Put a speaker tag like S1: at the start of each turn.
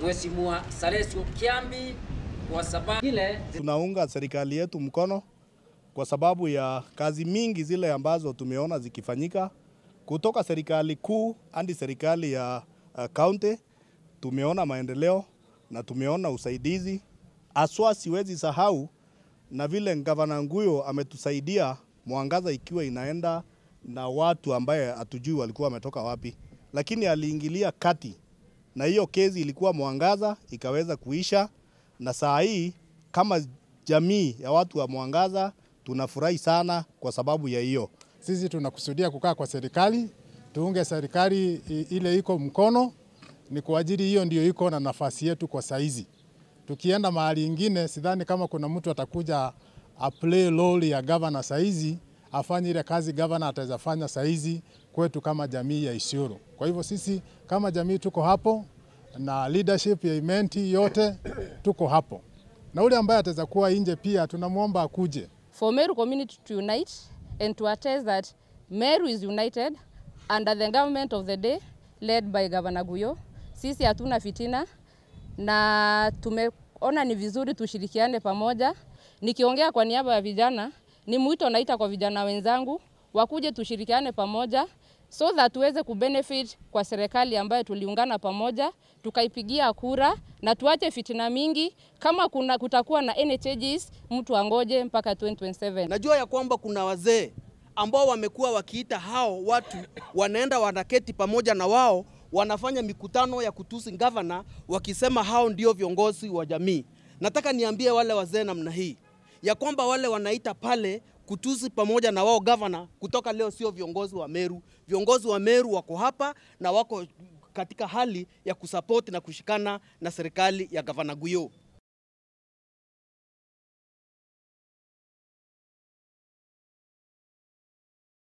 S1: Mheshimiwa Salesio Kiambi kwa sababu ile
S2: tunaunga serikali yetu mkono kwa sababu ya kazi mingi zile ambazo tumeona zikifanyika kutoka serikali kuu hadi serikali ya county. Tumeona maendeleo na tumeona usaidizi. Aswa siwezi sahau na vile Gavana Nguyo ametusaidia Mwangaza ikiwa inaenda na watu ambaye hatujui walikuwa wametoka wapi, lakini aliingilia kati na hiyo kesi ilikuwa Mwangaza ikaweza kuisha, na saa hii kama jamii ya watu wa Mwangaza tunafurahi sana kwa sababu ya hiyo.
S3: Sisi tunakusudia kukaa kwa serikali, tuunge serikali ile iko mkono, ni kwa ajili hiyo ndio iko na nafasi yetu kwa saizi. Tukienda mahali ingine sidhani kama kuna mtu atakuja a play role ya governor saizi, afanye ile kazi governor ataweza fanya saizi kwetu kama jamii ya Isiolo. Kwa hivyo sisi kama jamii tuko hapo na leadership ya Imenti yote tuko hapo. Na ule ambaye ataweza kuwa nje pia tunamuomba akuje.
S4: For Meru community to unite and to attest that Meru is united under the government of the day led by Gavana Nguyo. Sisi hatuna fitina na tumeona ni vizuri tushirikiane pamoja. Nikiongea kwa niaba ya vijana, ni mwito naita kwa vijana wenzangu wakuje tushirikiane pamoja so that tuweze kubenefit kwa serikali ambayo tuliungana pamoja, tukaipigia kura na tuache fitina mingi. Kama kutakuwa na any changes, mtu angoje mpaka 2027.
S5: Najua ya kwamba kuna wazee ambao wamekuwa wakiita hao watu wanaenda wanaketi pamoja na wao wanafanya mikutano ya kutusi governor wakisema hao ndio viongozi wa jamii. Nataka niambie wale wazee namna hii ya kwamba wale wanaita pale kutusi pamoja na wao governor kutoka leo sio viongozi wa Meru. Viongozi wa Meru wako hapa na wako katika hali ya kusupport na kushikana na serikali ya Gavana Nguyo.